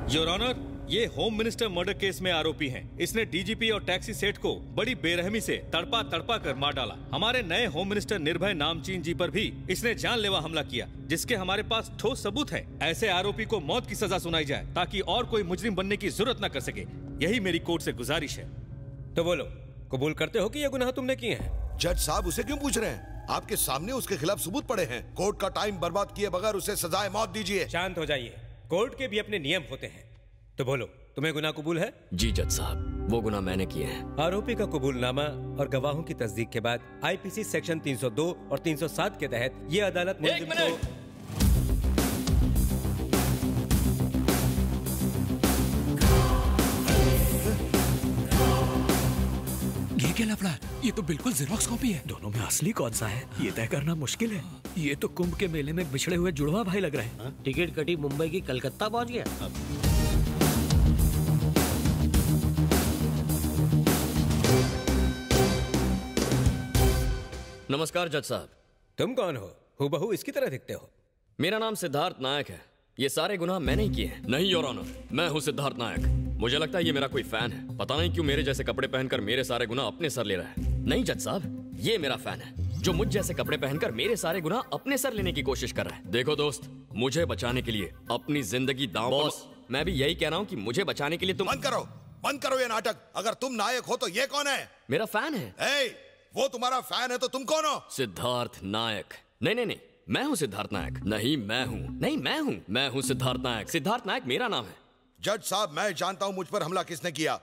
Your honour, ये home minister murder case में आरोपी हैं। इसने डीजीपी और टैक्सी सेठ को बड़ी बेरहमी से तड़पा तड़पा कर मार डाला। हमारे नए होम मिनिस्टर निर्भय नामचीन जी पर भी इसने जानलेवा हमला किया, जिसके हमारे पास ठोस सबूत है। ऐसे आरोपी को मौत की सजा सुनाई जाए ताकि और कोई मुजरिम बनने की जरूरत न कर सके। यही मेरी कोर्ट से गुजारिश है। तो बोलो, कबूल करते हो कि ये गुनाह तुमने किए हैं? जज साहब उसे क्यों पूछ रहे हैं? आपके सामने उसके खिलाफ सबूत पड़े हैं। कोर्ट का टाइम बर्बाद किए बगैर उसे सजाए मौत दीजिए। शांत हो जाइए, कोर्ट के भी अपने नियम होते हैं। तो बोलो, तुम्हें गुनाह कबूल है? जी जज साहब, वो गुनाह मैंने किए हैं। आरोपी का कबूलनामा और गवाहों की तस्दीक के बाद आईपीसी सेक्शन 302 और 307 के तहत ये अदालत मुलजिम को... ये क्या लफड़ा है? ये तो बिल्कुल जेरोक्स कॉपी है। दोनों में असली कौन सा है ये तय करना मुश्किल है। ये तो कुंभ के मेले में बिछड़े हुए जुड़वा भाई लग रहे हैं। टिकट कटी मुंबई की कलकत्ता पहुंच गया। नमस्कार जज साहब। तुम कौन हो? हूबहू इसकी तरह दिखते हो। मेरा नाम सिद्धार्थ नायक है। ये सारे गुनाह मैंने ही किए हैं। नहीं योर ऑनर, मैं हूँ सिद्धार्थ नायक। मुझे लगता है ये मेरा कोई फैन है। पता नहीं क्यों मेरे जैसे कपड़े पहनकर मेरे सारे गुनाह अपने सर ले रहा है। नहीं जज साहब, ये मेरा फैन है जो मुझ जैसे कपड़े पहनकर मेरे सारे गुनाह अपने सर लेने की कोशिश कर रहा है। देखो दोस्त, मुझे बचाने के लिए अपनी जिंदगी दांव। बॉस, मैं भी यही कह रहा हूँ कि मुझे बचाने के लिए तुम... बंद करो ये नाटक। अगर तुम नायक हो तो ये कौन है? मेरा फैन है। वो तुम्हारा फैन है तो तुम कौन हो? सिद्धार्थ नायक। नहीं नहीं नहीं, मैं हूँ सिद्धार्थ नायक। नहीं मैं हूँ। मैं हूँ सिद्धार्थ नायक। सिद्धार्थ नायक मेरा नाम है। जज साहब, मैं जानता हूँ मुझ पर हमला किसने किया।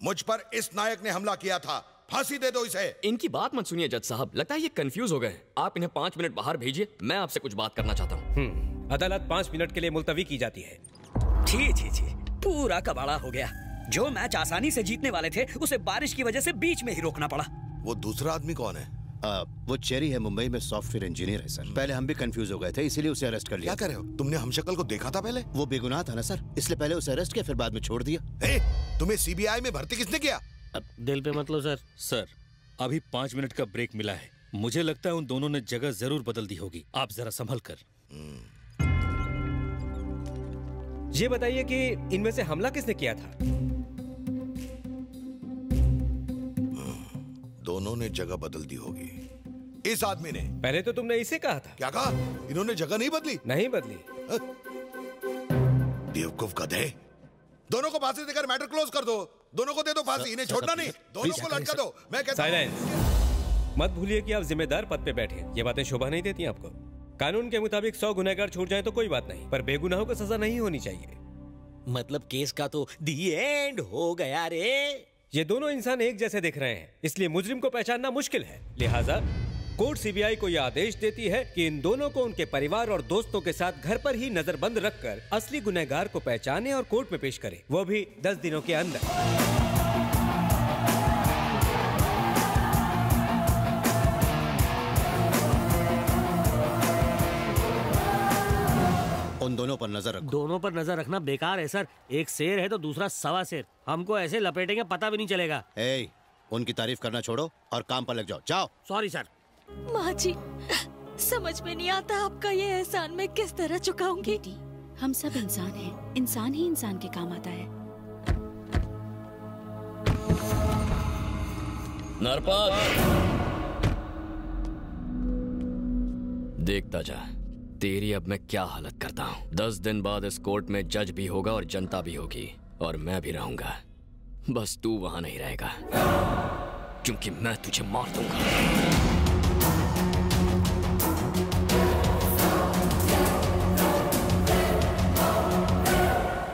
मुझ पर इस नायक ने हमला किया था। फांसी दे दो इसे। इनकी बात मत सुनिए जज साहब, लगता है ये कंफ्यूज हो गए। आप इन्हें 5 मिनट बाहर भेजिए, मैं आपसे कुछ बात करना चाहता हूँ। अदालत 5 मिनट के लिए मुलतवी की जाती है। छी, पूरा कबाड़ा हो गया। जो मैच आसानी से जीतने वाले थे उसे बारिश की वजह से बीच में ही रोकना पड़ा। वो दूसरा आदमी कौन है? वो चेरी है, मुंबई में सॉफ्टवेयर इंजीनियर है सर। पहले हम भी कंफ्यूज हो गए थे, इसीलिए उसे अरेस्ट कर लिया। क्या कर रहे हो? तुमने हमशक्ल को देखा था पहले? वो बेगुनाह था ना सर, इसलिए पहले उसे अरेस्ट किया, फिर बाद में छोड़ दिया। तुम्हें सीबीआई में भर्ती किसने किया? दिल पे मत लो सर। सर, अभी 5 मिनट का ब्रेक मिला है। मुझे लगता है उन दोनों ने जगह जरूर बदल दी होगी। आप जरा संभल कर। ये बताइए कि इनमें से हमला किसने किया था? दोनों ने जगह बदल दी होगी। इस आदमी ने। पहले तो तुमने इसे कहा था। क्या कहा? इन्होंने जगह नहीं बदली। नहीं बदली। बेवकूफ गधे। दोनों को फांसी देकर मैटर क्लोज कर दो। दोनों को दे दो फांसी, इन्हें छोड़ना नहीं। दोनों को लटका दो। मैं कहता हूं। साइलेंस। मत भूलिए कि आप जिम्मेदार पद पे बैठे हैं। ये बातें शोभा नहीं देती आपको। कानून के मुताबिक 100 गुनहगार छूट जाए तो कोई बात नहीं, पर बेगुनाहों को सजा नहीं होनी चाहिए। मतलब केस का तो दी एंड हो गया रे। ये दोनों इंसान एक जैसे दिख रहे हैं, इसलिए मुजरिम को पहचानना मुश्किल है। लिहाजा कोर्ट सीबीआई को यह आदेश देती है कि इन दोनों को उनके परिवार और दोस्तों के साथ घर पर ही नजरबंद रखकर असली गुनहगार को पहचाने और कोर्ट में पेश करे, वो भी 10 दिनों के अंदर। उन दोनों पर नजर रखो। दोनों पर नजर रखना बेकार है सर। एक शेर है तो दूसरा सवा शेर। हमको ऐसे लपेटेंगे पता भी नहीं चलेगा। उनकी तारीफ करना छोड़ो और काम पर लग जाओ। जाओ। Sorry sir. माँ जी, समझ में नहीं आता आपका ये एहसान मैं किस तरह चुकाऊंगी। बेटी, हम सब इंसान हैं। इंसान ही इंसान के काम आता है। नरपत, देखता जा तेरी अब मैं क्या हालत करता हूँ। 10 दिन बाद इस कोर्ट में जज भी होगा और जनता भी होगी, और मैं भी रहूंगा। बस तू वहां नहीं रहेगा, क्योंकि मैं तुझे मार दूंगा।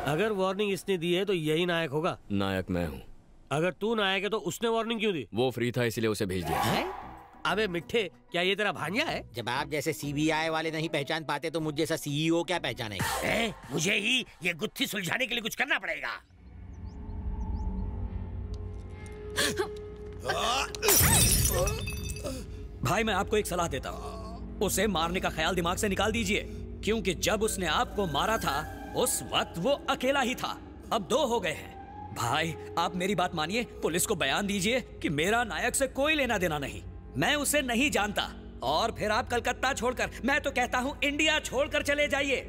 अगर वार्निंग इसने दी है तो यही नायक होगा। नायक मैं हूँ। अगर तू नायक है तो उसने वार्निंग क्यों दी? वो फ्री था इसलिए उसे भेज दिया। है? अबे मिठ्ठे, क्या ये तेरा भांजा है? जब आप जैसे सीबीआई वाले नहीं पहचान पाते तो मुझ जैसा सीईओ क्या पहचानेगा? मुझे ही ये गुत्थी सुलझाने के लिए कुछ करना पड़ेगा। भाई, मैं आपको एक सलाह देता हूँ। उसे मारने का ख्याल दिमाग से निकाल दीजिए, क्योंकि जब उसने आपको मारा था उस वक्त वो अकेला ही था। अब 2 हो गए हैं। भाई, आप मेरी बात मानिए, पुलिस को बयान दीजिए कि मेरा नायक से कोई लेना देना नहीं, मैं उसे नहीं जानता। और फिर आप कलकत्ता छोड़कर, मैं तो कहता हूँ इंडिया छोड़कर चले जाइए।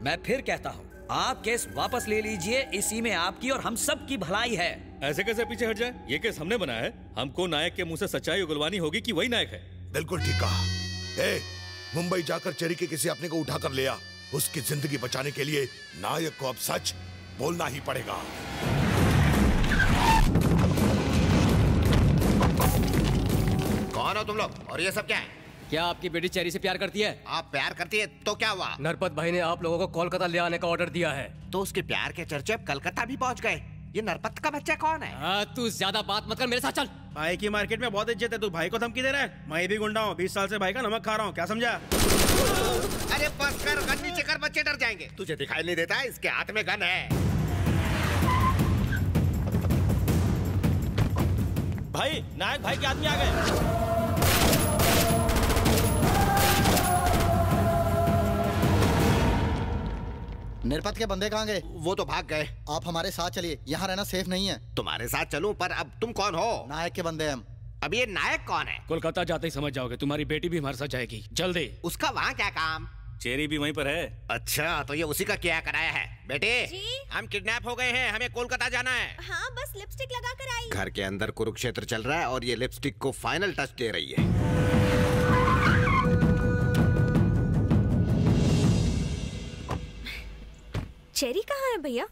मैं फिर कहता हूँ, आप केस वापस ले लीजिए, इसी में आपकी और हम सब की भलाई है। ऐसे कैसे पीछे हट जाए? ये केस हमने बनाया है, हमको नायक के मुंह से सच्चाई उगलवानी होगी कि वही नायक है। बिल्कुल ठीक कहा। मुंबई जाकर चेरी के किसी अपने को उठाकर ले आ। उसकी जिंदगी बचाने के लिए नायक को अब सच बोलना ही पड़ेगा। कौन हो तुम लोग और ये सब क्या है? क्या आपकी बेटी चेरी से प्यार करती है? आप प्यार करती है तो क्या हुआ? नरपत भाई ने आप लोगों को कोलकाता ले आने का ऑर्डर दिया है। तो उसके प्यार के चर्चे अब कलकत्ता भी पहुंच गए। ये नरपत का बच्चा कौन है? तू ज्यादा बात मत कर, मेरे साथ चल। भाई की मार्केट में बहुत इज्जत है, तू भाई को धमकी दे रहा है? मैं भी गुंडा हूँ, 20 साल से भाई का नमक खा रहा हूँ, क्या समझा? अरे बस कर, गन नीचे कर, बच्चे डर जाएंगे। तुझे दिखाई नहीं देता इसके हाथ में गन है। भाई नायक भाई के आदमी आ गए। निरपत के बंदे कहाँ गए? वो तो भाग गए। आप हमारे साथ चलिए, यहाँ रहना सेफ नहीं है। तुम्हारे साथ चलूं, पर अब तुम कौन हो? नायक के बंदे हम। अब ये नायक कौन है? कोलकाता जाते ही समझ जाओगे, तुम्हारी बेटी भी हमारे साथ जाएगी, जल्दी। उसका वहाँ क्या काम? चेरी भी वहीं पर है। अच्छा, तो ये उसी का क्या कराया है? बेटे हम किडनैप हो गए हैं, हमें कोलकाता जाना है। हाँ, बस लिपस्टिक लगा कर आई। घर के अंदर कुरुक्षेत्र चल रहा है और ये लिपस्टिक को फाइनल टच दे रही है। चेरी कहाँ है भैया?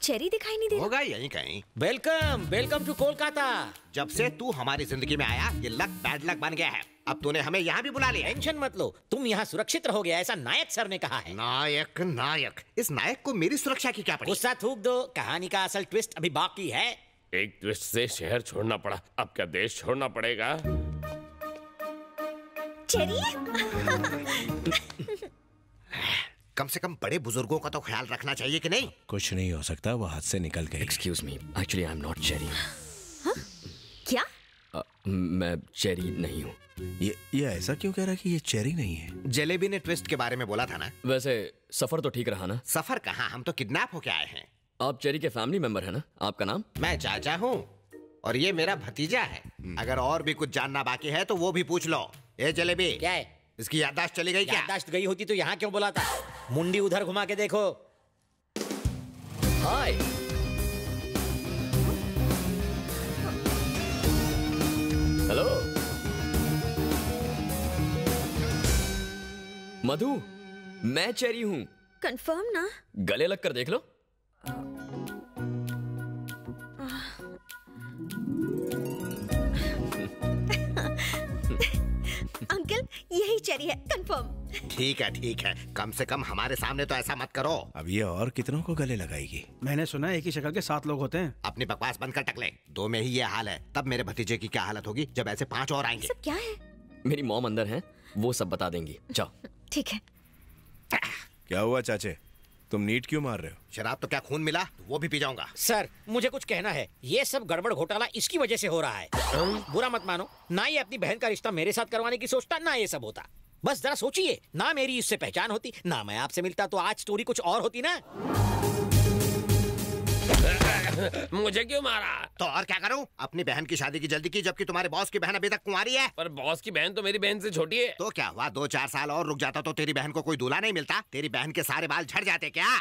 चेरी दिखाई नहीं दे रहा। होगा यहीं कहीं। Welcome welcome to Kolkata. जब से तू हमारी जिंदगी में आया ये लक बैड लक बन गया है। अब तूने हमें यहाँ भी बुला लिया। टेंशन मत लो, तुम यहाँ सुरक्षित रहोगे, ऐसा नायक सर ने कहा है। नायक नायक, इस नायक को मेरी सुरक्षा की क्या पड़ी? गुस्सा थूक दो, कहानी का असल ट्विस्ट अभी बाकी है। एक ट्विस्ट से शहर छोड़ना पड़ा, अब क्या देश छोड़ना पड़ेगा? चेरी कम से कम बड़े बुजुर्गों का तो ख्याल रखना चाहिए कि नहीं? कुछ नहीं हो सकता, वो हाथ से निकल गई। Excuse me, actually I am not cherry. क्या? मैं चेरी नहीं हूँ। ये ऐसा क्यों कह रहा है कि ये चेरी नहीं है? जलेबी ने ट्विस्ट के बारे में बोला था ना। वैसे सफर तो ठीक रहा ना? सफर कहाँ, हम तो किडनैप होके आए हैं। आप चेरी के फैमिली मेंबर है ना? आपका नाम? मैं चाचा हूँ और ये मेरा भतीजा है। अगर और भी कुछ जानना बाकी है तो वो भी पूछ लो। ए जलेबी, क्या है? इसकी याददाश्त चली गई क्या? याददाश्त गई होती तो यहाँ क्यों बुलाता? मुंडी उधर घुमा के देखो। हाय। हेलो मधु, मैं चेरी हूँ। कंफर्म ना? गले लग कर देख लो। अंकल यही चेरी है, कंफर्म। ठीक है, कम से कम हमारे सामने तो ऐसा मत करो। अब ये और कितनों को गले लगाएगी? मैंने सुना एक ही शक्ल के 7 लोग होते हैं। अपनी बकवास बंद कर टकले। 2 में ही ये हाल है, तब मेरे भतीजे की क्या हालत होगी जब ऐसे 5 और आएंगे। सब क्या है? मेरी मॉम अंदर है, वो सब बता देंगी। जाओ। ठीक है। क्या हुआ चाचे, तुम नीट क्यों मार रहे हो? शराब तो क्या खून मिला, वो भी पी जाऊंगा। सर मुझे कुछ कहना है, ये सब गड़बड़ घोटाला इसकी वजह से हो रहा है। बुरा मत मानो, ना ये अपनी बहन का रिश्ता मेरे साथ करवाने की सोचता, ना ये सब होता। बस जरा सोचिए, ना मेरी इससे पहचान होती, ना मैं आपसे मिलता, तो आज स्टोरी कुछ और होती ना। मुझे क्यों मारा? तो और क्या करूं? अपनी बहन की शादी की जल्दी की, जबकि तुम्हारे बॉस की बहन अभी तक कुंवारी है। पर बॉस की बहन तो मेरी बहन से छोटी है। तो क्या हुआ, 2-4 साल और रुक जाता तो तेरी बहन को कोई दूल्हा नहीं मिलता? तेरी बहन के सारे बाल झड़ जाते क्या?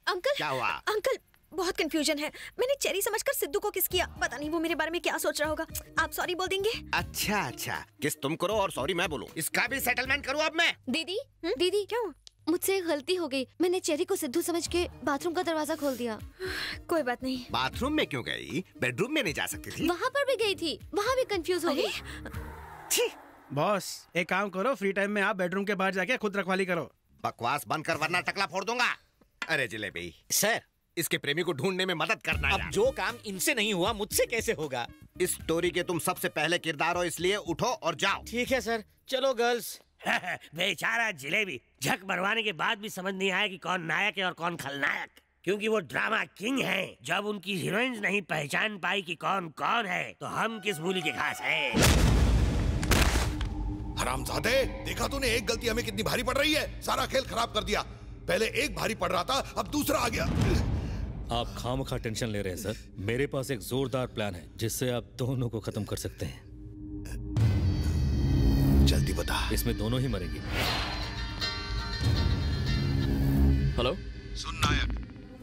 अंकल क्या हुआ? अंकल बहुत कंफ्यूजन है, मैंने चेरी समझकर सिद्धू को किस किया, पता नहीं वो मेरे बारे में क्या सोच रहा होगा। आप सॉरी बोल देंगे? अच्छा, किस तुम करो और सॉरी मैं बोलूं, इसका भी सेटलमेंट करूं अब मैं। दीदी दीदी क्या? मुझसे एक गलती हो गई, मैंने चेरी को सिद्धू समझ के बाथरूम का दरवाजा खोल दिया। कोई बात नहीं। बाथरूम में क्यों गई? बेडरूम में नहीं जा सकती थी? वहाँ पर भी गई थी, वहाँ भी कंफ्यूज हो गई। बॉस एक काम करो, फ्री टाइम में आप बेडरूम के बाहर जाके खुद रखवाली करो। बकवास बंद कर वरना टकला फोड़ दूंगा। अरे जलेबी सर, इसके प्रेमी को ढूंढने में मदद करना। अब जो काम इनसे नहीं हुआ मुझसे कैसे होगा? इस स्टोरी के तुम सबसे पहले किरदार हो, इसलिए उठो और जाओ। ठीक है सर, चलो गर्ल्स। बेचारा जिलेबी, झक मरवाने के बाद भी समझ नहीं आया कि कौन नायक है और कौन खलनायक, क्योंकि वो ड्रामा किंग हैं। जब उनकी हीरोइंस नहीं पहचान पाई कि कौन कौन है, तो हम किस मूली के घास हैं। हरामजादे, देखा तूने एक गलती हमें कितनी भारी पड़ रही है। सारा खेल खराब कर दिया। पहले एक भारी पड़ रहा था, अब दूसरा आ गया। आप खामखा टेंशन ले रहे हैं सर। मेरे पास एक जोरदार प्लान है जिससे आप दोनों को खत्म कर सकते हैं। जल्दी बता। इसमें दोनों ही मरेंगे। हेलो। सुन नायक,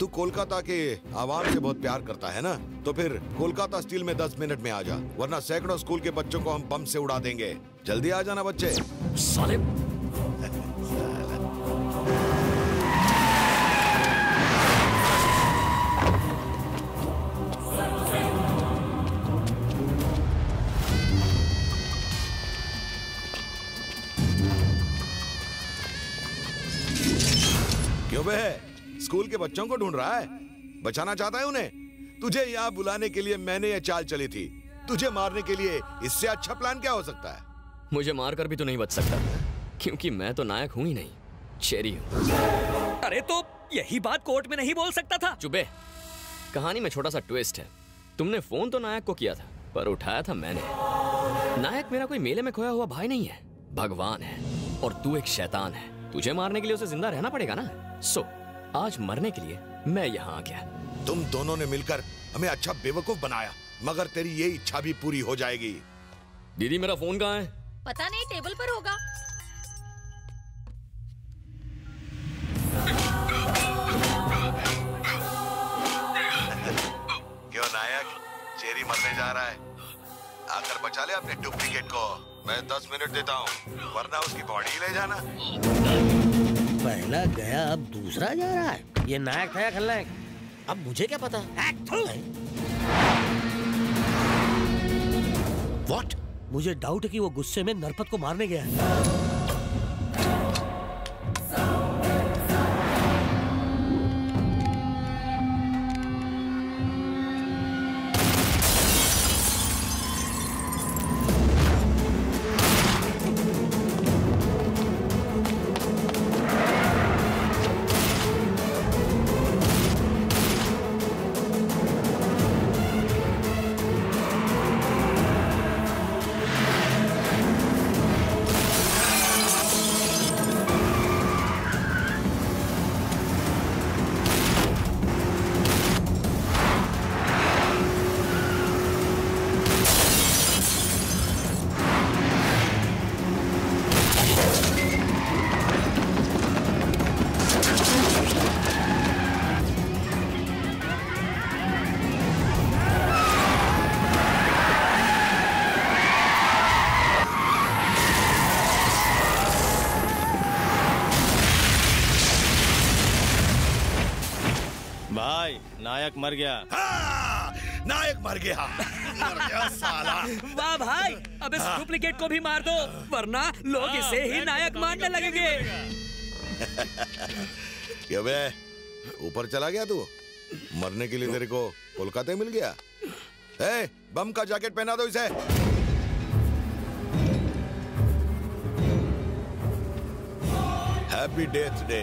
तू कोलकाता के आवाम से बहुत प्यार करता है ना, तो फिर कोलकाता स्टील में 10 मिनट में आ जा, वरना सैकड़ों स्कूल के बच्चों को हम बम से उड़ा देंगे। जल्दी आ जाना बच्चे। साले क्यों बे, स्कूल के बच्चों को ढूंढ रहा है? बचाना चाहता है उन्हें? तुझे यहाँ बुलाने के लिए मैंने ये चाल चली थी, तुझे मारने के लिए इससे अच्छा प्लान क्या हो सकता है? मुझे मारकर भी तो नहीं बच सकता, क्योंकि मैं तो नायक हूं ही नहीं, चेरी हूं। अरे तो यही बात कोर्ट में नहीं बोल सकता था? चुपे। कहानी में छोटा सा ट्विस्ट है। तुमने फोन तो नायक को किया था, पर उठाया था मैंने। नायक मेरा कोई मेले में खोया हुआ भाई नहीं है, भगवान है, और तू एक शैतान है। तुझे मारने के लिए उसे जिंदा रहना पड़ेगा ना। सो आज मरने के लिए मैं यहाँ आ गया। तुम दोनों ने मिलकर हमें अच्छा बेवकूफ बनाया, मगर तेरी ये इच्छा भी पूरी हो जाएगी। दीदी मेरा फोन कहाँ है? पता नहीं, टेबल पर होगा। क्यों नायक, चेरी मरने जा रहा है? आकर बचा ले अपने डुप्लीकेट को। मैं 10 मिनट देता हूँ, वरना उसकी बॉडी ले जाना। पहला गया, अब दूसरा जा रहा है। ये नायक था या खलनायक? अब मुझे क्या पता। What? मुझे डाउट है कि वो गुस्से में नरपत को मारने गया है। नायक मर गया। नायक मर गया। मर गया साला। वाह भाई, अब इस डुप्लीकेट को भी मार दो, वरना लोग इसे ही नायक मानने लगेंगे। क्यों बे, ऊपर चला गया तू? मरने के लिए तेरे को कोलकाता मिल गया? ए, बम का जैकेट पहना दो इसे। Happy death day.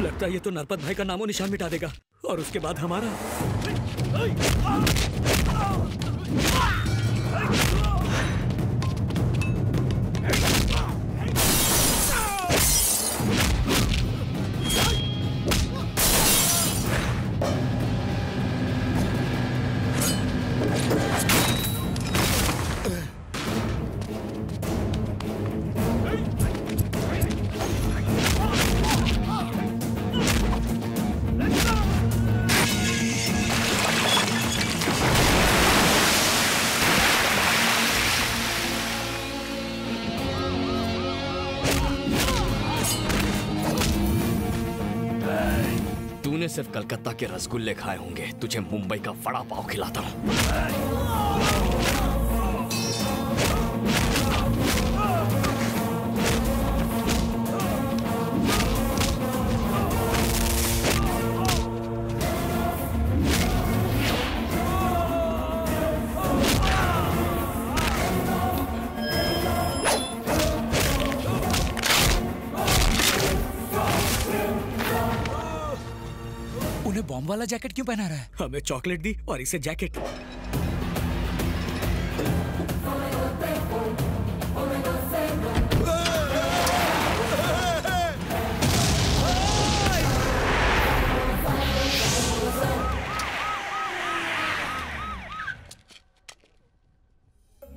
लगता है ये तो नरपत भाई का नामो निशान मिटा देगा, और उसके बाद हमारा। तूने सिर्फ कलकत्ता के रसगुल्ले खाए होंगे, तुझे मुंबई का वड़ा पाव खिलाता हूँ। उन्हें बॉम्ब वाला जैकेट क्यों पहना रहा है? हमें चॉकलेट दी और इसे जैकेट।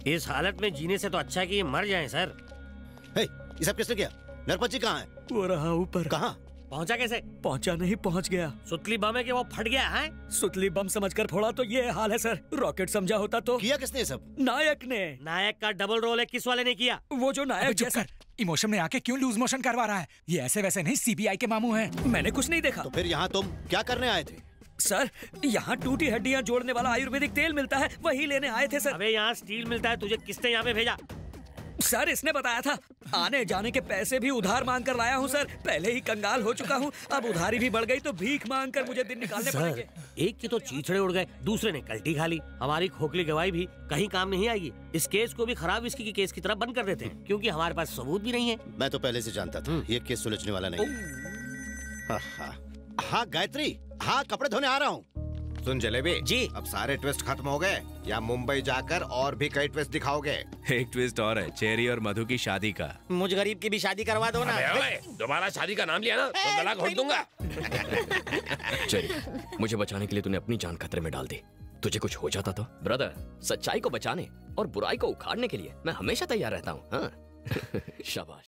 इस हालत में जीने से तो अच्छा है कि ये मर जाएं, सर। हे, ये सब किसने किया? नरपत जी कहाँ है? वो रहा ऊपर। कहाँ? पहुंचा कैसे? पहुंचा नहीं, पहुंच गया। सुतली बम है कि वो फट गया है? सुतली बम समझकर फोड़ा तो ये हाल है सर। रॉकेट समझा होता तो। किया किसने सब? नायक ने। नायक का डबल रोल है, किस वाले ने किया? वो जो नायक जैसा इमोशन में आके क्यों लूज मोशन करवा रहा है? ये ऐसे वैसे नहीं, सीबीआई के मामू हैं। मैंने कुछ नहीं देखा। तो फिर यहाँ तुम क्या करने आए थे? सर, यहाँ टूटी हड्डियाँ जोड़ने वाला आयुर्वेदिक तेल मिलता है, वही लेने आए थे सर। अबे यहाँ स्टील मिलता है, तुझे किसने यहाँ पे भेजा? सर, इसने बताया था। आने जाने के पैसे भी उधार मांग कर लाया हूँ सर। पहले ही कंगाल हो चुका हूँ, अब उधारी भी बढ़ गई तो भीख मांग कर मुझे दिन निकालने पड़ेंगे। एक के तो चीथड़े उड़ गए, दूसरे ने कल्टी खा ली। हमारी खोखली गवाही भी कहीं काम नहीं आएगी। इस केस को भी खराब विस्की की केस की तरह बंद कर देते हैं, क्योंकि हमारे पास सबूत भी नहीं है। मैं तो पहले से जानता था ये केस सुलझने वाला नहीं। हाँ गायत्री, हाँ कपड़े धोने आ रहा हूँ। सुन जलेबी जी, अब सारे ट्विस्ट खत्म हो गए या मुंबई जाकर और भी कई ट्विस्ट दिखाओगे? एक ट्विस्ट और है, चेरी और मधु की शादी का। मुझ गरीब की भी शादी करवा दो ना। दोबारा शादी का नाम लिया ना तो गला घोट दूंगा। चेरी, मुझे बचाने के लिए तूने अपनी जान खतरे में डाल दी। तुझे कुछ हो जाता तो? ब्रदर, सच्चाई को बचाने और बुराई को उखाड़ने के लिए मैं हमेशा तैयार रहता हूँ। हाँ? शाबाश।